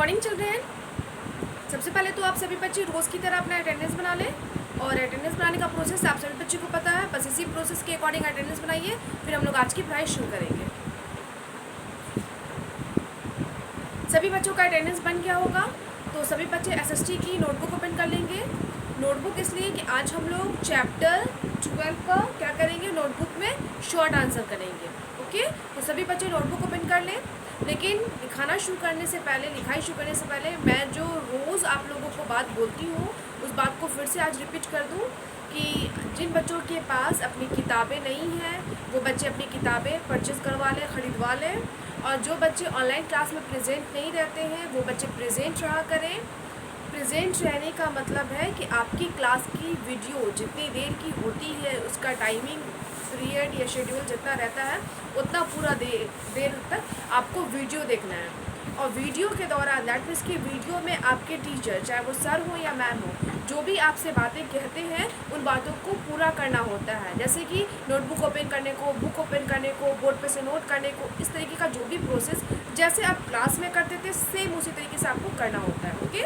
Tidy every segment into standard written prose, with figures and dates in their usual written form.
Recording चल रहे हैं। सबसे पहले तो आप सभी बच्चे रोज़ की तरह अपना अटेंडेंस बना लें और अटेंडेंस बनाने का प्रोसेस आप सभी बच्चों को पता है, बस इसी प्रोसेस के अकॉर्डिंग अटेंडेंस बनाइए। फिर हम लोग आज की पढ़ाई शुरू करेंगे। सभी बच्चों का अटेंडेंस बन गया होगा तो सभी बच्चे एसएसटी की नोटबुक ओपन कर लेंगे। नोटबुक इसलिए कि आज हम लोग चैप्टर 12 का क्या करेंगे, नोटबुक में शॉर्ट आंसर करेंगे। ओके, तो सभी बच्चे नोटबुक ओपन कर लें। लेकिन लिखाना शुरू करने से पहले, लिखाई शुरू करने से पहले मैं जो रोज़ आप लोगों को बात बोलती हूँ उस बात को फिर से आज रिपीट कर दूँ कि जिन बच्चों के पास अपनी किताबें नहीं हैं वो बच्चे अपनी किताबें परचेज़ करवा लें, ख़रीदवा लें। और जो बच्चे ऑनलाइन क्लास में प्रेजेंट नहीं रहते हैं वो बच्चे प्रेजेंट रहा करें। प्रेजेंट रहने का मतलब है कि आपकी क्लास की वीडियो जितनी देर की होती है उसका टाइमिंग पीरियड या शेड्यूल जितना रहता है उतना पूरा देर तक आपको वीडियो देखना है। और वीडियो के दौरान दैट मीन्स कि वीडियो में आपके टीचर, चाहे वो सर हो या मैम हो, जो भी आपसे बातें कहते हैं उन बातों को पूरा करना होता है। जैसे कि नोटबुक ओपन करने को, बुक ओपन करने को, बोर्ड पे से नोट करने को, इस तरीके का जो भी प्रोसेस जैसे आप क्लास में करते थे सेम उसी तरीके से आपको करना होता है। ओके,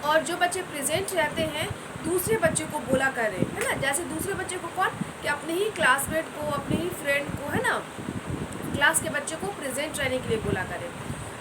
और जो बच्चे प्रेजेंट रहते हैं दूसरे बच्चे को बोला करें, है ना। जैसे दूसरे बच्चे को कौन, कि अपने ही क्लासमेट को, अपने ही फ्रेंड को, है ना, क्लास के बच्चे को प्रेजेंट रहने के लिए बोला करें।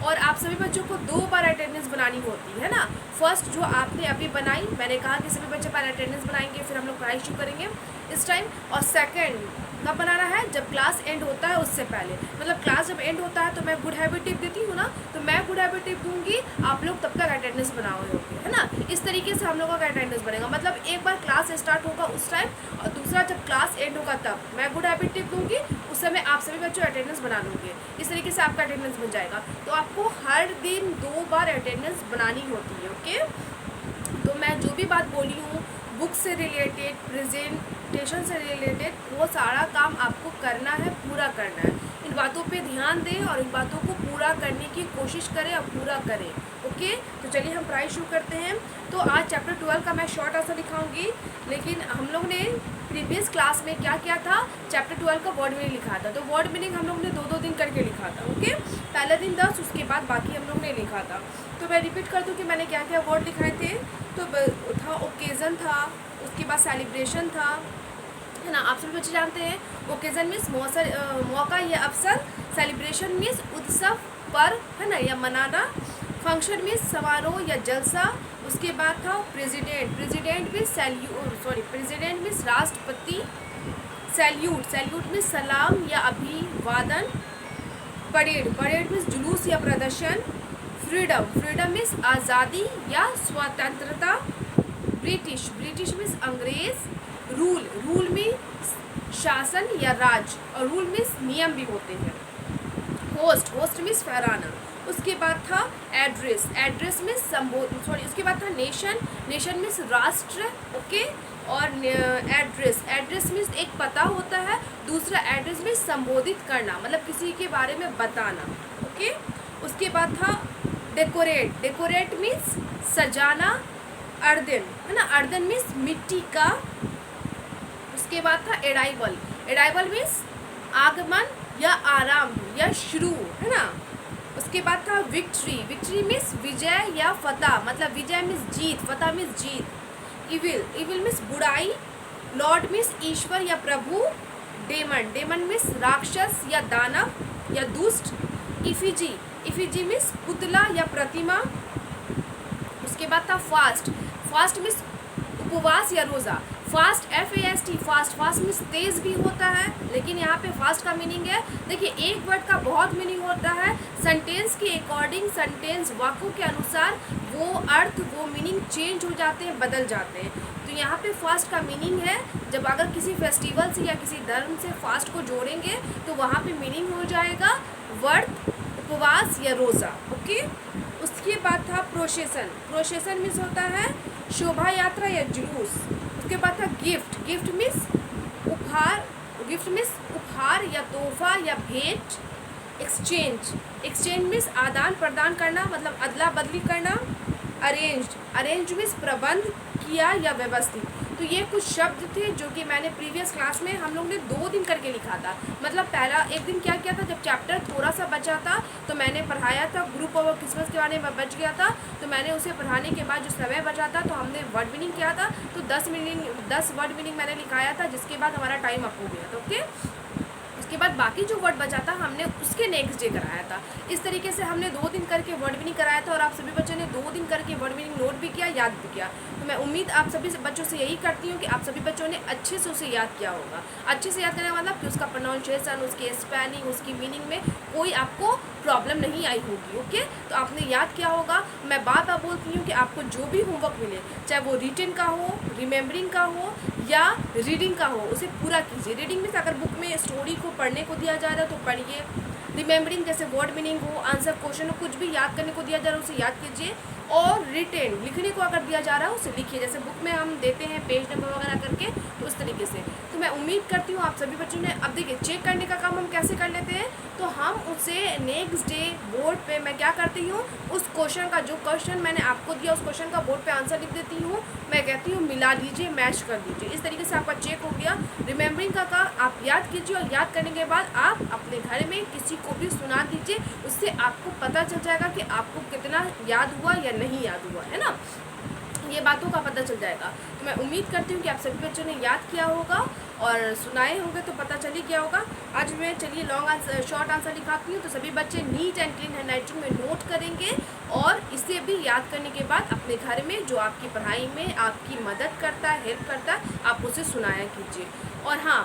और आप सभी बच्चों को 2 बार अटेंडेंस बनानी होती है ना। फर्स्ट जो आपने अभी बनाई, मैंने कहा कि सभी बच्चे पहले अटेंडेंस बनाएंगे फिर हम लोग पढ़ाई शुरू करेंगे इस टाइम। और सेकंड कब बनाना है, जब क्लास एंड होता है उससे पहले। मतलब क्लास जब एंड होता है तो मैं गुड हैबिट टिप देती हूँ ना, तो मैं गुड हैबिट टिप दूँगी, आप लोग तब तक अटेंडेंस बनाओगे, है ना। इस तरीके से हम लोगों का अटेंडेंस बनेगा। मतलब एक बार क्लास स्टार्ट होगा उस टाइम और दूसरा जब क्लास एंड होगा तब मैं गुड हैबिट टिप दूँगी, उस समय आप सभी बच्चों अटेंडेंस बना लूँगे। इस तरीके से आपका अटेंडेंस बन जाएगा। तो आपको हर दिन 2 बार अटेंडेंस बनानी होती है। ओके, तो मैं जो भी बात बोली हूँ बुक से रिलेटेड, प्रेजेंटेशन से रिलेटेड, वो सारा काम आपको करना है, पूरा करना है। इन बातों पे ध्यान दें और इन बातों को पूरा करने की कोशिश करें और पूरा करें। ओके, तो चलिए हम पढ़ाई शुरू करते हैं। तो आज चैप्टर 12 का मैं शॉर्ट आंसर दिखाऊंगी। लेकिन हम लोग ने प्रीवियस क्लास में क्या किया था, चैप्टर 12 का वर्ड मीनिंग लिखा था। तो वर्ड मीनिंग हम लोग ने 2-2 दिन करके लिखा था। ओके, पहले दिन 10, उसके बाद बाकी हम लोग ने लिखा था। तो मैं रिपीट कर दूँ कि मैंने क्या क्या वर्ड लिखाए थे। तो था ओकेज़न था, उसके बाद सेलिब्रेशन था, है ना। आप सभी बच्चे जानते हैं ओकेज़न मीन्स मौका या अवसर, सेलिब्रेशन मीन्स उत्सव पर, है ना, या मनाना, फंक्शन मीन्स समारोह या जलसा। उसके बाद था प्रेसिडेंट, प्रेसिडेंट मीन्स राष्ट्रपति, सैल्यूट मीन्स सलाम या अभिवादन, परेड मीन्स जुलूस या प्रदर्शन, फ्रीडम मीन्स आज़ादी या स्वतंत्रता, ब्रिटिश मीन्स अंग्रेज, रूल मीन्स शासन या राज, और रूल मीन्स नियम भी होते हैं। होस्ट मीन्स ठहराना। उसके बाद था एड्रेस मीन्स उसके बाद था नेशन मीन्स राष्ट्र। ओके, और एड्रेस मीन्स एक पता होता है, दूसरा एड्रेस मीन्स संबोधित करना, मतलब किसी के बारे में बताना। ओके, उसके बाद था डेकोरेट मीन्स सजाना, अर्दन, है ना, अर्दन मीन्स मिट्टी का। उसके बाद था एराइवल मीन्स आगमन या आराम या शुरू, है ना। उसके बाद था विक्ट्री मीन्स विजय या फतह, मतलब विजय मीन्स जीत, फतह मीन्स जीत। इविल मीन्स बुराई, लॉर्ड मीन्स ईश्वर या प्रभु, डेमन मीन्स राक्षस या दानव या दुष्ट, इफिजी मीन्स पुतला या प्रतिमा। उसके बाद था फास्ट मीन्स उपवास या रोज़ा, फास्ट FAST, फास्ट मीन्स तेज़ भी होता है, लेकिन यहाँ पे फास्ट का मीनिंग है, देखिए एक वर्ड का बहुत मीनिंग होता है। सेंटेंस के अकॉर्डिंग, सेंटेंस वाक्यों के अनुसार वो अर्थ, वो मीनिंग चेंज हो जाते हैं, बदल जाते हैं। तो यहाँ पे फास्ट का मीनिंग है, जब अगर किसी फेस्टिवल से या किसी धर्म से फास्ट को जोड़ेंगे तो वहाँ पे मीनिंग हो जाएगा व्रत, उपवास या रोज़ा। ओके, उसके बाद था प्रोसेसन मीन्स होता है शोभा यात्रा या जुलूस। उसके बाद था गिफ्ट मीन्स उपहार या तोहफा या भेंट। एक्सचेंज मीन्स आदान प्रदान करना, मतलब अदला बदली करना। अरेंज मीन्स प्रबंध किया या व्यवस्थित। तो ये कुछ शब्द थे जो कि मैंने प्रीवियस क्लास में हम लोग ने 2 दिन करके लिखा था। मतलब पहला एक दिन क्या किया था, जब चैप्टर थोड़ा सा बचा था तो मैंने पढ़ाया था, ग्रुप ऑफ क्रिसमस के बारे में बच गया था, तो मैंने उसे पढ़ाने के बाद जो समय बचा था तो हमने वर्ड मीनिंग किया था, तो 10 वर्ड मीनिंग मैंने लिखाया था, जिसके बाद हमारा टाइम अप हो गया था। ओके, उसके बाद बाकी जो वर्ड बचा था हमने उसके नेक्स्ट डे कराया था। इस तरीके से हमने 2 दिन करके वर्ड मीनिंग कराया था और आप सभी बच्चों ने 2 दिन करके वर्ड मीनिंग नोट भी किया, याद भी किया। तो मैं उम्मीद आप सभी बच्चों से यही करती हूँ कि आप सभी बच्चों ने अच्छे से उसे याद किया होगा। अच्छे से याद करने का मतलब कि उसका प्रोनाउंसिएशन, उसकी स्पेलिंग, उसकी मीनिंग में कोई आपको प्रॉब्लम नहीं आई होगी। ओके, तो आपने याद किया होगा। मैं बार बार बोलती हूँ कि आपको जो भी होमवर्क मिले, चाहे वो रिटन का हो, रिमेम्बरिंग का हो या रीडिंग का हो, उसे पूरा कीजिए। रीडिंग में अगर बुक में स्टोरी को पढ़ने को दिया जा रहा है तो पढ़िए। रिमेम्बरिंग जैसे वर्ड मीनिंग हो, आंसर क्वेश्चन हो, कुछ भी याद करने को दिया जा रहा है उसे याद कीजिए। और रिटेन लिखने को अगर दिया जा रहा है उसे लिखिए, जैसे बुक में हम देते हैं पेज नंबर वगैरह करके, तो उस तरीके से। तो मैं उम्मीद करती हूँ आप सभी बच्चों ने। अब देखिए चेक करने का काम हम कैसे कर लेते हैं, तो हम उसे नेक्स्ट डे बोर्ड पे मैं क्या करती हूँ, उस क्वेश्चन का जो क्वेश्चन मैंने आपको दिया उस क्वेश्चन का बोर्ड पे आंसर लिख देती हूँ। मैं कहती हूँ मिला दीजिए, मैच कर दीजिए। इस तरीके से आपका चेक हो गया। रिमेम्बरिंग का आप याद कीजिए और याद करने के बाद आप अपने घर में किसी को भी सुना दीजिए। उससे आपको पता चल जाएगा कि आपको कितना याद हुआ या नहीं याद हुआ, है ना, ये बातों का पता चल जाएगा। तो मैं उम्मीद करती हूँ कि आप सभी बच्चों ने याद किया होगा और सुनाए होंगे तो पता चल ही गया होगा। आज मैं चलिए शॉर्ट आंसर लिखाती हूँ, तो सभी बच्चे नीट एंड क्लीन हैंडराइटिंग में नोट करेंगे और इसे भी याद करने के बाद अपने घर में जो आपकी पढ़ाई में आपकी मदद करता है, हेल्प करता है, आप उसे सुनाया कीजिए। और हाँ,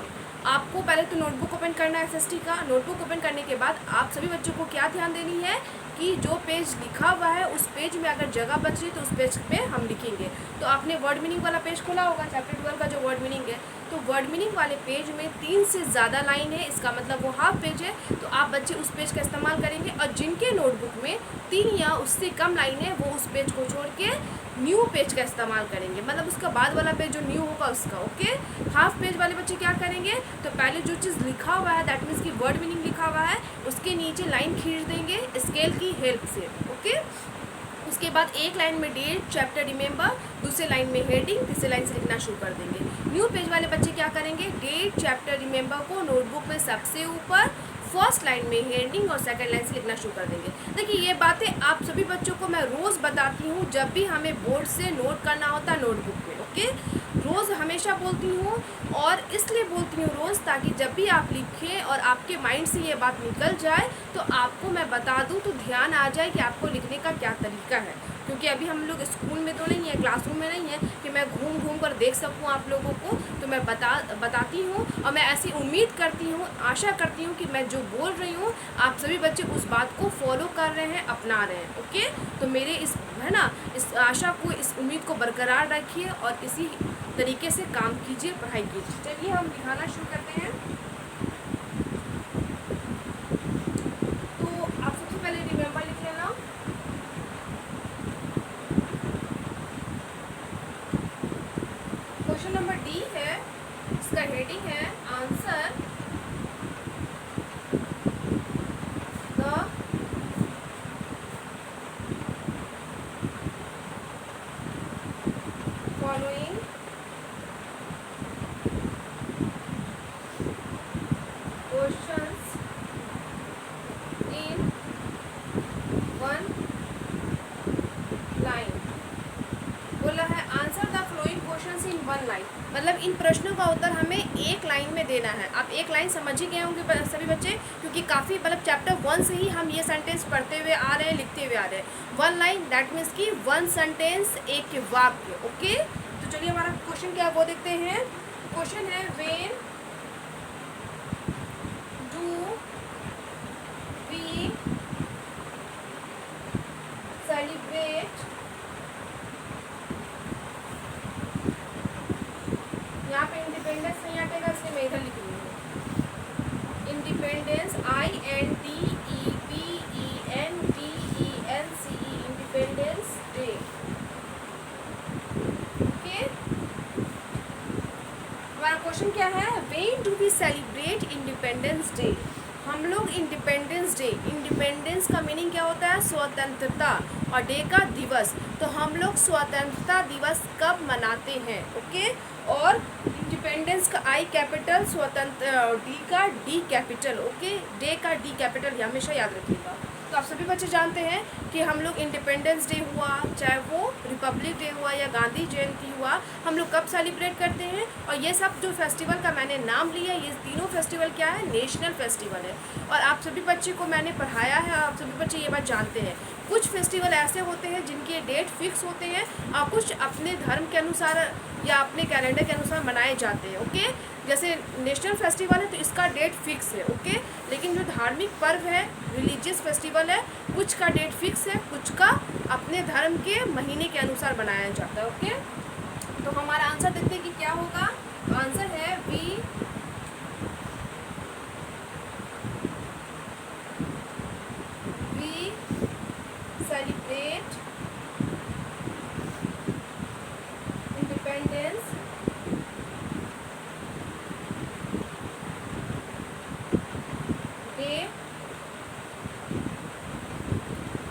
आपको पहले तो नोटबुक ओपन करना है एसएसटी का। नोटबुक ओपन करने के बाद आप सभी बच्चों को क्या ध्यान देनी है कि जो पेज लिखा हुआ है उस पेज में अगर जगह बच रही तो उस पेज पे हम लिखेंगे। तो आपने वर्ड मीनिंग वाला पेज खोला होगा, चैप्टर 12 का जो वर्ड मीनिंग है, तो वर्ड मीनिंग वाले पेज में 3 से ज़्यादा लाइन है, इसका मतलब वो हाफ पेज है, तो आप बच्चे उस पेज का इस्तेमाल करेंगे। और जिनके नोटबुक में 3 या उससे कम लाइन है वो उस पेज को छोड़ के न्यू पेज का इस्तेमाल करेंगे, मतलब उसका बाद वाला पेज जो न्यू होगा उसका। ओके, हाफ पेज वाले बच्चे क्या करेंगे, तो पहले जो चीज़ लिखा हुआ है दैट मीन्स की वर्ड मीनिंग लिखा हुआ है उसके नीचे लाइन खींच देंगे स्केल की हेल्प से। ओके, उसके बाद एक लाइन में डेट, चैप्टर, रिमेंबर, दूसरे लाइन में हेडिंग, तीसरे लाइन से लिखना शुरू कर देंगे। न्यू पेज वाले बच्चे क्या करेंगे, डेट, चैप्टर, रिमेंबर को नोटबुक में सबसे ऊपर फर्स्ट लाइन में हेडिंग और सेकंड लाइन से लिखना शुरू कर देंगे। देखिए ये बातें आप सभी बच्चों को मैं रोज़ बताती हूँ जब भी हमें बोर्ड से नोट करना होता है नोटबुक पे। ओके, रोज़ हमेशा बोलती हूँ और इसलिए बोलती हूँ रोज़ ताकि जब भी आप लिखें और आपके माइंड से ये बात निकल जाए तो आपको मैं बता दूँ तो ध्यान आ जाए कि आपको लिखने का क्या तरीका है। क्योंकि अभी हम लोग स्कूल में तो नहीं है, क्लासरूम में नहीं है कि मैं घूम घूम कर देख सकूँ आप लोगों को, तो मैं बताती हूँ और मैं ऐसी उम्मीद करती हूँ, आशा करती हूँ कि मैं जो बोल रही हूँ आप सभी बच्चे उस बात को फॉलो कर रहे हैं, अपना रहे हैं। ओके, तो मेरे इस है ना इस आशा को, इस उम्मीद को बरकरार रखिए और इसी तरीके से काम कीजिए, पढ़ाई कीजिए। चलिए हम लिखाना शुरू करते हैं। तो आप सबसे पहले रिमेंबर लिख लेना। क्वेश्चन नंबर डी है, इसका हेडिंग है answer the following questions in one line. बोला है answer the flowing questions in one line, मतलब इन प्रश्नों का उत्तर हमें एक लाइन में देना है। आप एक लाइन समझ ही गए होंगे सभी बच्चे, क्योंकि काफ़ी मतलब चैप्टर 1 से ही हम ये सेंटेंस पढ़ते हुए आ रहे हैं, लिखते हुए आ रहे हैं। वन लाइन दैट मीन्स की वन सेंटेंस, एक वाक्य। ओके, तो चलिए हमारा क्वेश्चन क्या है वो देखते हैं। क्वेश्चन है व्हेन डू वी सेलिब्रेट, यहाँ पे इंडिपेंडेंस नहीं आएगा इसलिए मैं इधर लिख रही हूँ independence, INDEPENDENCE, independence day. Okay, हमारा क्वेश्चन क्या है, when do we celebrate independence day. हम लोग इंडिपेंडेंस डे, इंडिपेंडेंस का मीनिंग क्या होता है, स्वतंत्रता, और डे का दिवस, तो हम लोग स्वतंत्रता दिवस कब मनाते हैं। ओके, और इंडिपेंडेंस का आई कैपिटल, स्वतंत्र डी का डी कैपिटल, ओके, डे का डी कैपिटल, ये हमेशा याद रखिएगा। तो आप सभी बच्चे जानते हैं कि हम लोग इंडिपेंडेंस डे हुआ, चाहे वो रिपब्लिक डे हुआ या गांधी जयंती हुआ, हम लोग कब सेलिब्रेट करते हैं। और ये सब जो फेस्टिवल का मैंने नाम लिया, ये तीनों फेस्टिवल क्या है, नेशनल फेस्टिवल है। और आप सभी बच्चे को मैंने पढ़ाया है, आप सभी बच्चे ये बात जानते हैं। कुछ फेस्टिवल ऐसे होते हैं जिनके डेट फिक्स होते हैं और कुछ अपने धर्म के अनुसार या अपने कैलेंडर के अनुसार मनाए जाते हैं, ओके। जैसे नेशनल फेस्टिवल है तो इसका डेट फिक्स है, ओके। लेकिन जो धार्मिक पर्व है, रिलीजियस फेस्टिवल है, कुछ का डेट फिक्स है, कुछ का अपने धर्म के महीने के अनुसार बनाया जाता है, ओके। तो हमारा आंसर देखते हैं कि क्या होगा। तो आंसर है we celebrate independence day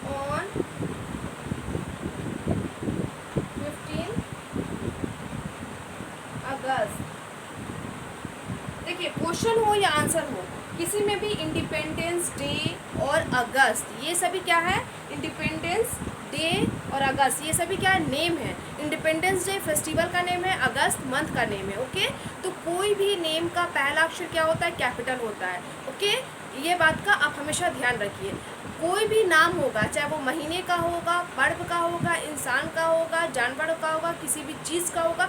on 15 August. देखिए, क्वेश्चन हो या आंसर हो, किसी में भी इंडिपेंडेंस डे और अगस्त, ये सभी क्या है, इंडिपेंडेंस डे और अगस्त, ये सभी क्या है, नेम है। इंडिपेंडेंस डे फेस्टिवल का नेम है, अगस्त मंथ का नेम है, ओके। तो कोई भी नेम का पहला अक्षर क्या होता है, कैपिटल होता है, ओके। ये बात का आप हमेशा ध्यान रखिए। कोई भी नाम होगा, चाहे वो महीने का होगा, पर्व का होगा, इंसान का होगा, जानवर का होगा, किसी भी चीज़ का होगा,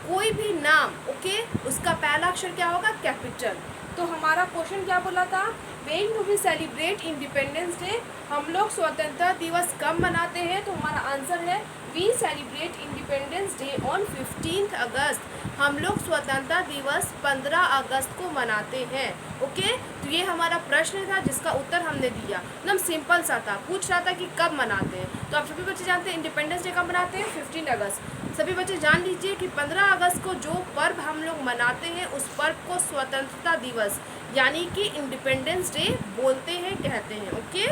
कोई भी नाम, ओके, उसका पहला अक्षर क्या होगा, कैपिटल। तो हमारा क्वेश्चन क्या बोला था, when do we celebrate independence day, हम लोग स्वतंत्रता दिवस कब मनाते हैं। तो हमारा आंसर है we celebrate independence day on 15 August. हम लोग स्वतंत्रता दिवस 15 अगस्त को मनाते हैं, ओके। तो ये हमारा प्रश्न था जिसका उत्तर हमने दिया, एकदम सिंपल सा था, पूछ रहा था कि कब मनाते हैं। तो आप सभी बच्चे जानते हैं इंडिपेंडेंस डे कब मनाते हैं, 15 अगस्त। सभी बच्चे जान लीजिए कि 15 अगस्त को जो पर्व हम लोग मनाते हैं उस पर्व को स्वतंत्रता दिवस यानी कि इंडिपेंडेंस डे बोलते हैं, कहते हैं, ओके।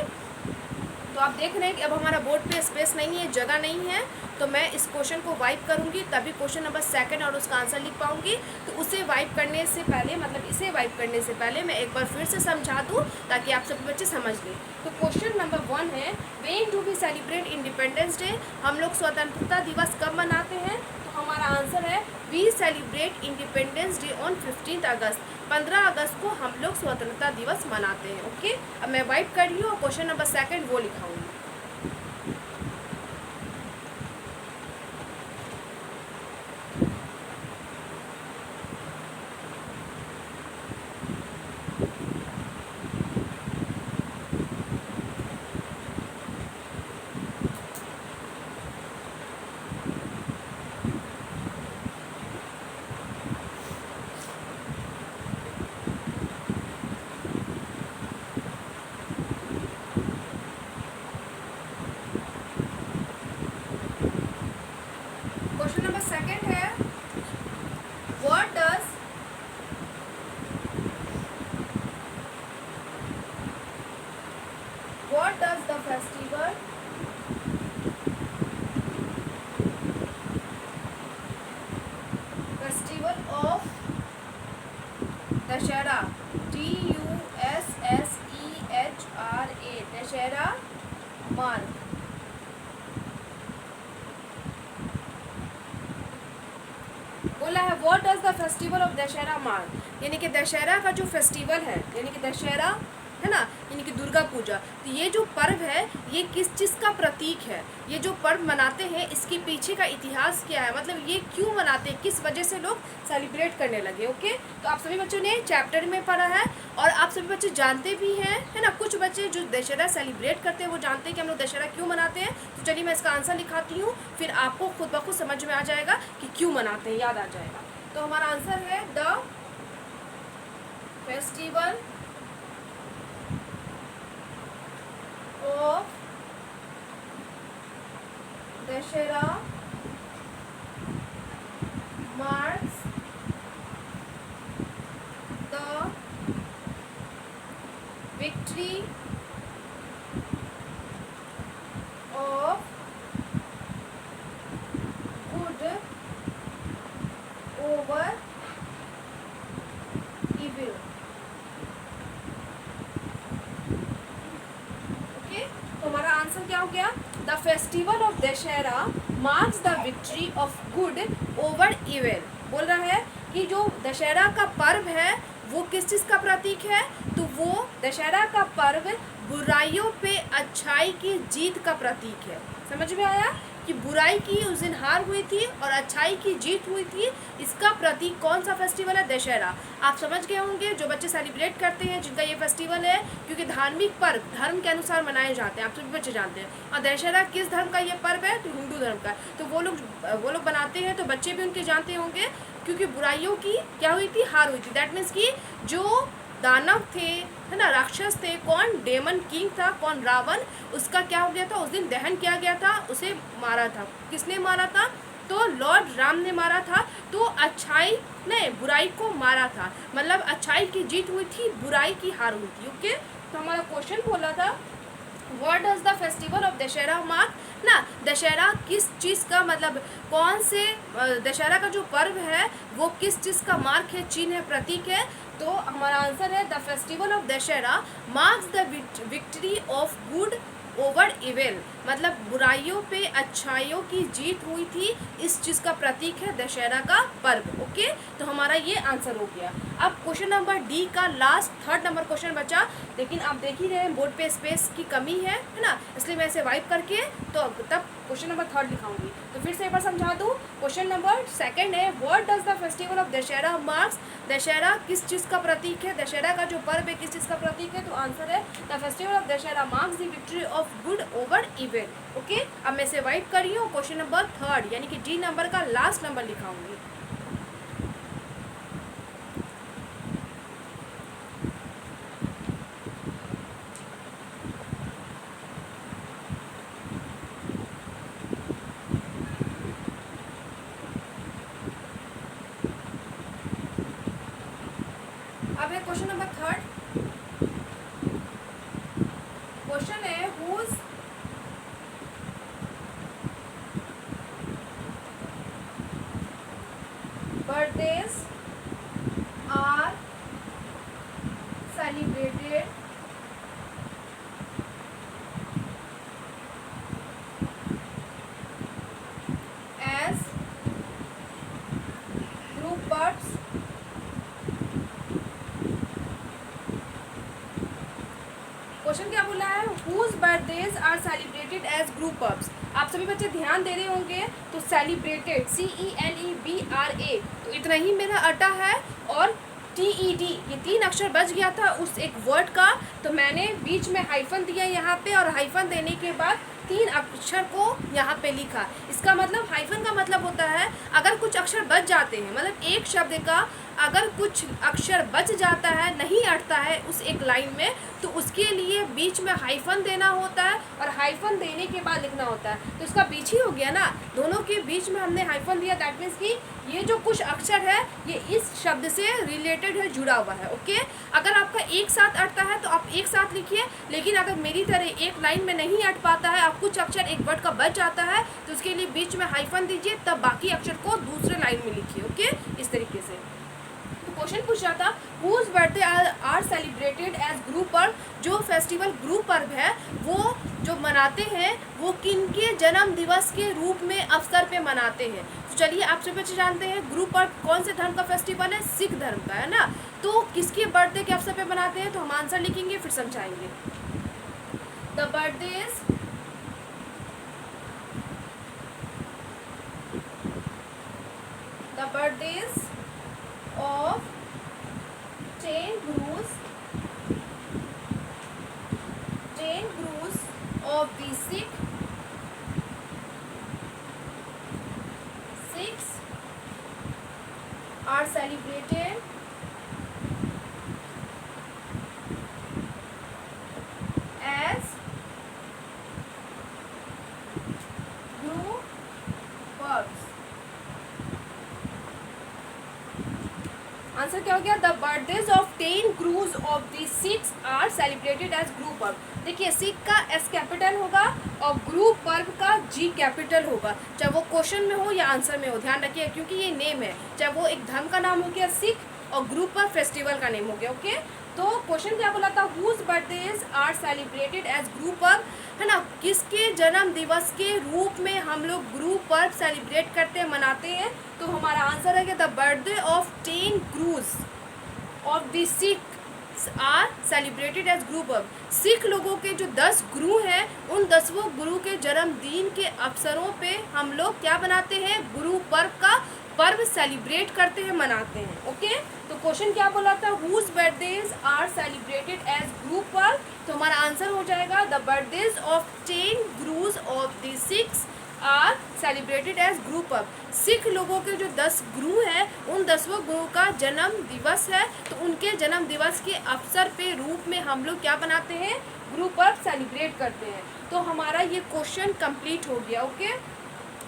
तो आप देख रहे हैं कि अब हमारा बोर्ड पे स्पेस नहीं है, जगह नहीं है, तो मैं इस क्वेश्चन को वाइप करूंगी, तभी क्वेश्चन नंबर 2 और उसका आंसर लिख पाऊंगी। तो उसे वाइप करने से पहले, मतलब इसे वाइप करने से पहले मैं एक बार फिर से समझा दूं ताकि आप सभी बच्चे समझ लें। तो क्वेश्चन नंबर 1 है, when do we celebrate independence day, हम लोग स्वतंत्रता दिवस कब मनाते हैं। तो हमारा आंसर है we celebrate independence day on 15 August. 15 अगस्त को हम लोग स्वतंत्रता दिवस मनाते हैं, ओके। अब मैं वाइप कर रही हूँ और क्वेश्चन नंबर 2 वो लिखाऊंगी। क्वेश्चन नंबर 2 है, what does the festival of Dussehra, DUSSEHRA, Dussehra mark. बोला है what does the festival of Dussehra mark, यानी कि दशहरा का जो फेस्टिवल है, यानी कि दशहरा है ना, यानी कि दुर्गा पूजा। तो ये जो पर्व है ये किस चीज़ का प्रतीक है, ये जो पर्व मनाते हैं इसके पीछे का इतिहास क्या है, मतलब ये क्यों मनाते हैं, किस वजह से लोग सेलिब्रेट करने लगे, ओके। तो आप सभी बच्चों ने चैप्टर में पढ़ा है और आप सभी बच्चे जानते भी हैं, है ना। कुछ बच्चे जो दशहरा सेलिब्रेट करते हैं वो जानते हैं कि हम लोग दशहरा क्यों मनाते हैं। तो चलिए मैं इसका आंसर लिखाती हूँ, फिर आपको खुद ब खुद समझ में आ जाएगा कि क्यों मनाते हैं, याद आ जाएगा। तो हमारा आंसर है the festival of Dussehra marks the victory of good over answer क्या हो गया? The festival of Dussehra marks the victory of good over evil. बोल रहा है कि जो दशहरा का पर्व है वो किस चीज़ का प्रतीक है? तो वो दशहरा का पर्व बुराइयों पे अच्छाई की जीत का प्रतीक है। समझ में आया कि बुराई की उस दिन हार हुई थी और अच्छाई की जीत हुई थी। इसका प्रतीक कौन सा फेस्टिवल है? दशहरा। आप समझ गए होंगे जो बच्चे सेलिब्रेट करते हैं जिनका ये फेस्टिवल है, क्योंकि धार्मिक पर्व धर्म के अनुसार मनाए जाते हैं, आप सभी बच्चे जानते हैं। और दशहरा किस धर्म का ये पर्व है? तो हिंदू धर्म का। तो वो लोग बनाते हैं, तो बच्चे भी उनके जानते होंगे, क्योंकि बुराइयों की क्या हुई थी? हार हुई थी। दैट मीन्स कि जो दानव थे, है ना, राक्षस थे, कौन डेमन किंग था, कौन रावण, उसका क्या हो गया था? उस दिन दहन किया गया था, उसे मारा था। किसने मारा था? तो लॉर्ड राम ने मारा था। तो अच्छाई ने बुराई को मारा था, मतलब अच्छाई की जीत हुई थी, बुराई की हार हुई थी। ओके, तो हमारा क्वेश्चन बोला था what does the festival of Dussehra mark ना, दशहरा किस चीज़ का, मतलब कौन से दशहरा का जो पर्व है वो किस चीज़ का मार्क है, चिन्ह है, प्रतीक है? तो हमारा आंसर है the festival of Dussehra marks the victory of good over evil, मतलब बुराइयों पे अच्छाइयों की जीत हुई थी, इस चीज़ का प्रतीक है दशहरा का पर्व। ओके, तो हमारा ये आंसर हो गया। अब क्वेश्चन नंबर डी का लास्ट थर्ड नंबर क्वेश्चन बचा, लेकिन आप देख ही रहे हैं बोर्ड पे स्पेस की कमी है ना, इसलिए मैं इसे वाइप करके तो तब क्वेश्चन नंबर थर्ड लिखाऊंगी। तो फिर से एक बार समझा दूँ, क्वेश्चन नंबर सेकंड है what does the festival of Dussehra marks, Dussehra किस चीज़ का प्रतीक है, दशहरा का जो पर्व है किस चीज़ का प्रतीक है? तो आंसर है the festival of Dussehra marks the victory of good over evil. Okay, अब मैं इसे वाइप कर रही हूँ, क्वेश्चन नंबर थर्ड यानी कि डी नंबर का लास्ट नंबर लिखाऊंगी। अब है क्वेश्चन नंबर थर्ड। क्वेश्चन है whose birthdays are celebrated as group births question क्या बोला है? Whose birthdays are celebrated as gurpurabs. आप सभी बच्चे ध्यान दे रहे होंगे, तो सेलिब्रेटेड CELEBRA, तो इतना ही मेरा अटा है, और TED ये 3 अक्षर बच गया था उस एक वर्ड का, तो मैंने बीच में हाइफन दिया यहाँ पे, और हाइफन देने के बाद 3 अक्षर को यहाँ पे लिखा। इसका मतलब हाइफन का मतलब होता है अगर कुछ अक्षर बच जाते हैं, मतलब एक शब्द का अगर कुछ अक्षर बच जाता है, नहीं अटता है उस एक लाइन में, तो उसके लिए बीच में हाइफन देना होता है, और हाइफन देने के बाद लिखना होता है। तो इसका बीच ही हो गया ना, दोनों के बीच में हमने हाइफन दिया। दैट मीन्स कि ये जो कुछ अक्षर है ये इस शब्द से रिलेटेड है, जुड़ा हुआ है। ओके, अगर आपका एक साथ अटता है तो आप एक साथ लिखिए, लेकिन अगर मेरी तरह एक लाइन में नहीं अट पाता है, आप कुछ अक्षर एक वर्ड का बच जाता है, तो उसके लिए बीच में हाइफन दीजिए, तब बाकी अक्षर को दूसरे लाइन में लिखिए। ओके, इस तरीके से। क्वेश्चन पूछ रहा था whose birthday are celebrated as gurpurab, जो फेस्टिवल ग्रुप पर्व है वो जो मनाते हैं वो किनके जन्म दिवस के रूप में अवसर पे मनाते हैं? तो चलिए आप सभी बच्चे जानते हैं ग्रुप पर्व कौन से धर्म का फेस्टिवल है? सिख धर्म का, है ना। तो किसके बर्थडे के अवसर पे मनाते हैं? तो हम आंसर लिखेंगे फिर समझाएंगे। The birthdays of 10 gurus of the Sikhs are celebrated as group verbs। Answer क्या हो गया? The birthdays of 10 gurus of the Sikhs are celebrated as gurpurab. देखिए सिख का S कैपिटल होगा और ग्रुप पर्व का G कैपिटल होगा, चाहे वो क्वेश्चन में हो या आंसर में हो, ध्यान रखिए, क्योंकि ये नेम है, चाहे वो एक धर्म का नाम हो गया सिख और ग्रुप पर्व फेस्टिवल का नेम हो गया। ओके, तो क्वेश्चन क्या बोला था, whose birthdays are celebrated as gurpurab, है ना, किसके जन्म दिवस के रूप में हम लोग ग्रुप पर्व सेलिब्रेट करते हैं, मनाते हैं। तो हमारा आंसर है कि the birthday of 10 gurus of the Sikhs are celebrated as Gurpurab. Sikh लोगों के जो 10 गुरु हैं, उन 10वें गुरु के जन्मदिन के अवसरों पे हम लोग क्या बनाते हैं, गुरु पर्व का पर्व सेलिब्रेट करते हैं, मनाते हैं। ओके, तो क्वेश्चन क्या बोला था, whose birthdays are celebrated as Gurpurab. तो हमारा आंसर हो जाएगा the birthdays of 10 gurus of the Sikhs are celebrated as Gurpurab. Sikh लोगों के जो 10 गुरु हैं, उन 10वें गुरु का जन्म दिवस है, तो उनके जन्म दिवस के अवसर पे रूप में हम लोग क्या बनाते हैं, ग्रुप पर्व सेलिब्रेट करते हैं। तो हमारा ये क्वेश्चन कंप्लीट हो गया। ओके,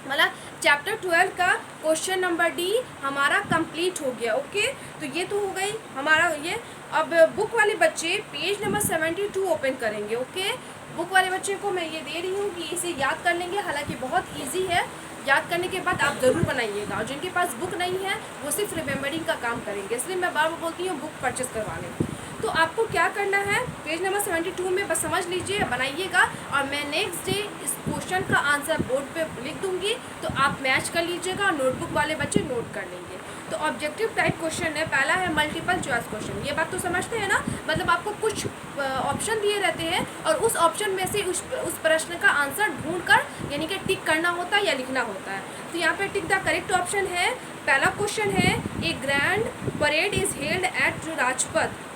मतलब चैप्टर 12 का क्वेश्चन नंबर डी हमारा कंप्लीट हो गया। ओके, तो ये तो हो गई हमारा ये। अब बुक वाले बच्चे पेज नंबर 72 ओपन करेंगे। ओके, बुक वाले बच्चे को मैं ये दे रही हूँ कि इसे याद कर लेंगे, हालांकि बहुत इजी है, याद करने के बाद आप ज़रूर बनाइएगा। और जिनके पास बुक नहीं है वो सिर्फ रिमेम्बरिंग का काम करेंगे, इसलिए मैं बार बार बोलती हूँ बुक परचेस करवा लें। तो आपको क्या करना है, पेज नंबर 72 में बस समझ लीजिए, बनाइएगा, और मैं नेक्स्ट डे इस क्वेश्चन का आंसर बोर्ड पे लिख दूंगी, तो आप मैच कर लीजिएगा और नोटबुक वाले बच्चे नोट कर लेंगे। तो ऑब्जेक्टिव टाइप क्वेश्चन है, पहला है मल्टीपल चॉइस क्वेश्चन। ये बात तो समझते हैं ना, मतलब आपको कुछ ऑप्शन दिए रहते हैं और उस ऑप्शन में से उस प्रश्न का आंसर ढूंढ कर यानी कि टिक करना होता है या लिखना होता है। तो यहाँ पे टिक द करेक्ट ऑप्शन है। पहला क्वेश्चन है, a grand parade is held at Rajpath.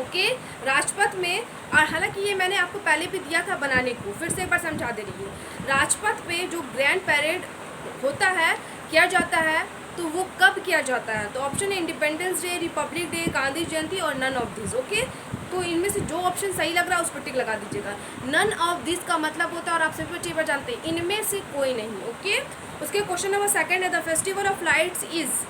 Okay, Rajpath में, और हालांकि ये मैंने आपको पहले भी दिया था बनाने को, फिर से एक बार समझा दे रही हूँ। राजपथ पे जो ग्रैंड परेड होता है, किया जाता है, तो वो कब किया जाता है। तो ऑप्शन है Independence Day, Republic Day, Gandhi Jayanti और नन ऑफ दिस। ओके, तो इनमें से जो ऑप्शन सही लग रहा है उस पर टिक लगा दीजिएगा। नन ऑफ दिस का मतलब होता है, और आप सभी बच्चे जानते हैं, इनमें से कोई नहीं। ओके, उसके क्वेश्चन नंबर सेकंड है, the festival of lights is,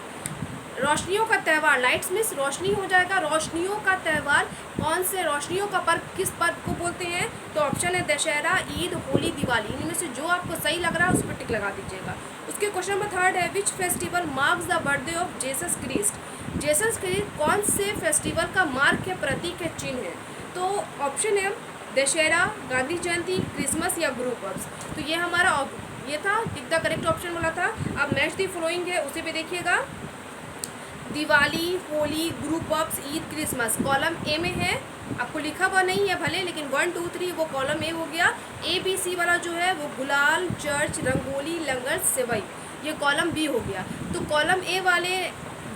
रोशनियों का त्यौहार, लाइट्स मीन्स रोशनी हो जाएगा, रोशनियों का त्यौहार कौन से, रोशनियों का पर्व किस पर्व को बोलते हैं। तो ऑप्शन है दशहरा, ईद, होली, दिवाली। इनमें से जो आपको सही लग रहा है उस पर टिक लगा दीजिएगा। उसके क्वेश्चन नंबर थर्ड है, which festival marks the birthday of Jesus Christ. Jesus Christ कौन से फेस्टिवल का मार्क है, प्रतीक है, चिन्ह है। तो ऑप्शन है दशहरा, गांधी जयंती, क्रिसमस या गुरु पर्व। तो ये हमारा ये था, टिक द करेक्ट ऑप्शन बोला था। अब मैच दी फॉलोइंग है, उसे भी देखिएगा, Diwali, Holi, Guru Parv, Eid, Christmas. Column A में है, आपको लिखा हुआ नहीं है भले, लेकिन 1 2 3 वो कॉलम ए हो गया। ए बी सी वाला जो है वो गुलाल, चर्च, रंगोली, लंगर, सेवई, ये कॉलम बी हो गया। तो कॉलम ए वाले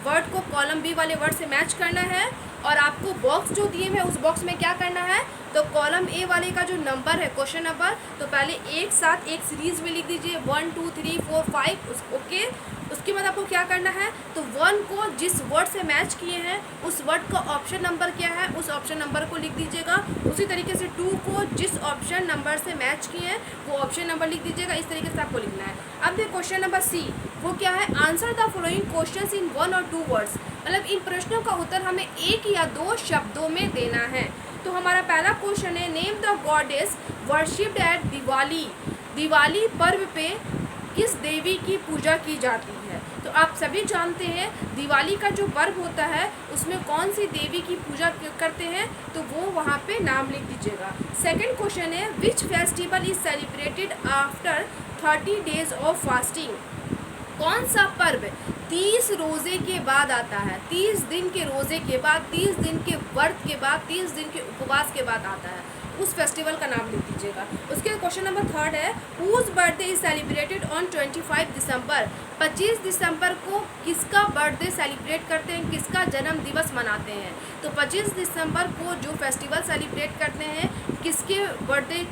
वर्ड को कॉलम बी वाले वर्ड से मैच करना है, और आपको बॉक्स जो दिए हैं उस बॉक्स में क्या करना है, तो कॉलम ए वाले का जो नंबर है, क्वेश्चन नंबर, तो पहले एक साथ एक सीरीज में लिख दीजिए 1 2 3 4 5। ओके, उसके बाद आपको क्या करना है, तो 1 को जिस वर्ड से मैच किए हैं उस वर्ड का ऑप्शन नंबर क्या है, उस ऑप्शन नंबर को लिख दीजिएगा। उसी तरीके से 2 को जिस ऑप्शन नंबर से मैच किए हैं वो ऑप्शन नंबर लिख दीजिएगा। इस तरीके से आपको लिखना है। अब देखिए क्वेश्चन नंबर सी, वो क्या है, answer the following questions in 1 और 2 वर्ड्स। मतलब इन प्रश्नों का उत्तर हमें 1 या 2 शब्दों में देना है। तो हमारा पहला क्वेश्चन है, name the goddess worshipped at Diwali. Diwali पर्व पे किस देवी की पूजा की जाती है। तो आप सभी जानते हैं दिवाली का जो पर्व होता है उसमें कौन सी देवी की पूजा करते हैं, तो वो वहाँ पे नाम लिख दीजिएगा। सेकंड क्वेश्चन है, which festival is celebrated after 30 days of fasting. कौन सा पर्व 30 रोज़े के बाद आता है, 30 दिन के रोज़े के बाद, 30 दिन के व्रत के बाद, 30 दिन के उपवास के बाद आता है, उस फेस्टिवल का नाम लिख दीजिएगा। उसके क्वेश्चन नंबर थर्ड है, whose birthday is celebrated on 25 December. 25 दिसंबर को किसका बर्थडे सेलिब्रेट करते हैं, किसका जन्म दिवस मनाते हैं। तो 25 दिसंबर को जो फेस्टिवल सेलिब्रेट करते हैं, किसके बर्थडे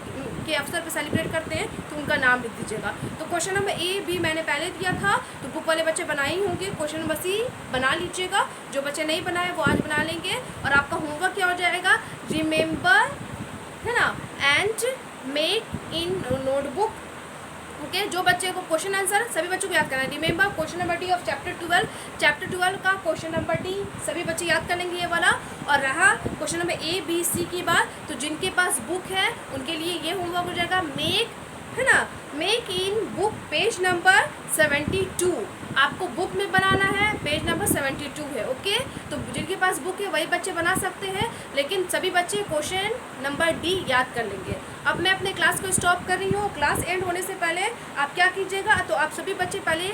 के अवसर पर सेलिब्रेट करते हैं, तो उनका नाम लिख दीजिएगा। तो क्वेश्चन नंबर ए बी मैंने पहले दिया था, तो बुक वाले बच्चे बनाए ही होंगे। क्वेश्चन नंबर सी बना लीजिएगा, जो बच्चे नहीं बनाए वो आज बना लेंगे। और आपका होमवर्क क्या हो जाएगा, रिमेंबर, है ना, and make in notebook. Okay, जो बच्चे को क्वेश्चन आंसर सभी बच्चों को याद करना है। Remember question number D of chapter 12, chapter 12 का क्वेश्चन नंबर डी सभी बच्चे याद कर लेंगे ये वाला। और रहा question number A B C की बात, तो जिनके पास बुक है उनके लिए ये होमवर्क हो जाएगा, मेक है ना। Make in book page number 72, आपको बुक में बनाना है, पेज नंबर 72 है। ओके, तो जिनके पास बुक है वही बच्चे बना सकते हैं, लेकिन सभी बच्चे क्वेश्चन नंबर डी याद कर लेंगे। अब मैं अपने क्लास को स्टॉप कर रही हूँ। क्लास एंड होने से पहले आप क्या कीजिएगा, तो आप सभी बच्चे पहले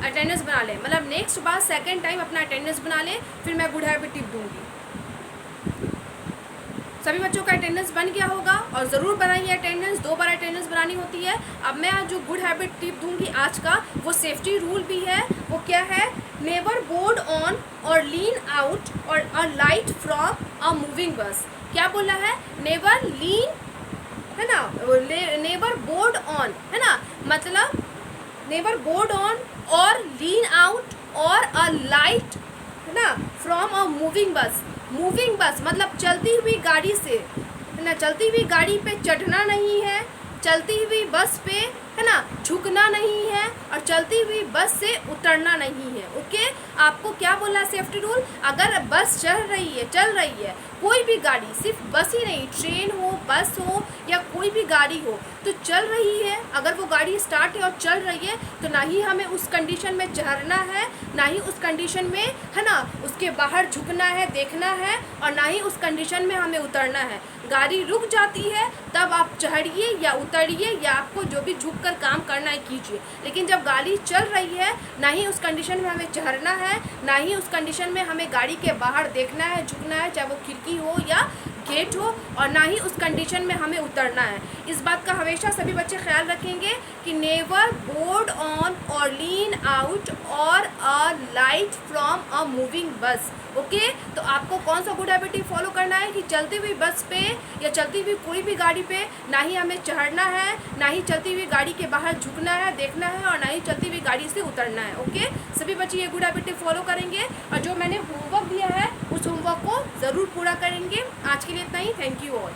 अटेंडेंस बना लें, मतलब नेक्स्ट बार सेकेंड टाइम अपना अटेंडेंस बना लें, फिर मैं गुड हैबिट टिप दूँगी। सभी बच्चों का अटेंडेंस बन गया होगा, और ज़रूर बनाइए अटेंडेंस, 2 बार अटेंडेंस बनानी होती है। अब मैं आज जो गुड हैबिट टिप दूंगी आज का, वो सेफ्टी रूल भी है। वो क्या है, नेवर बोर्ड ऑन और लीन आउट और a light from a moving bus. क्या बोला है, नेवर लीन, है ना, नेवर बोर्ड ऑन, है ना, मतलब नेवर बोर्ड ऑन और लीन आउट और अ लाइट, है ना, फ्रॉम अ मूविंग बस। मूविंग बस मतलब चलती हुई गाड़ी से, है ना, चलती हुई गाड़ी पे चढ़ना नहीं है, चलती हुई बस पे, है ना, झुकना नहीं है, और चलती हुई बस से उतरना नहीं है। ओके, आपको क्या बोला है सेफ्टी रूल, अगर बस चल रही है कोई भी गाड़ी, सिर्फ बस ही नहीं, ट्रेन हो, बस हो या कोई भी गाड़ी हो, तो चल रही है, अगर वो गाड़ी स्टार्ट है और चल रही है, तो ना ही हमें उस कंडीशन में चढ़ना है, ना ही उस कंडीशन में, है ना, उसके बाहर झुकना है, देखना है, और ना ही उस कंडीशन में हमें उतरना है। गाड़ी रुक जाती है तब आप चढ़िए या उतरिए, या आपको जो भी झुक कर काम करना है कीजिए, लेकिन जब गाड़ी चल रही है, ना ही उस कंडीशन में हमें चढ़ना है, ना ही उस कंडीशन में हमें गाड़ी के बाहर देखना है, झुकना है, चाहे वो खिड़की हो या गेट हो, और ना ही उस कंडीशन में हमें उतरना है। इस बात का हमेशा सभी बच्चे ख्याल रखेंगे कि नेवर बोर्ड ऑन और लीन आउट और a light from a moving bus. Okay, तो आपको कौन सा गुड हैबिट फॉलो करना है कि चलती हुई बस पे या चलती हुई कोई भी गाड़ी पे ना ही हमें चढ़ना है, ना ही चलती हुई गाड़ी के बाहर झुकना है, देखना है, और ना ही चलती हुई गाड़ी से उतरना है। ओके, सभी बच्चे ये गुड हैबिट फॉलो करेंगे, और जो मैंने होमवर्क दिया है उस होमवर्क को ज़रूर पूरा करेंगे। आज के लिए इतना ही, थैंक यू ऑल।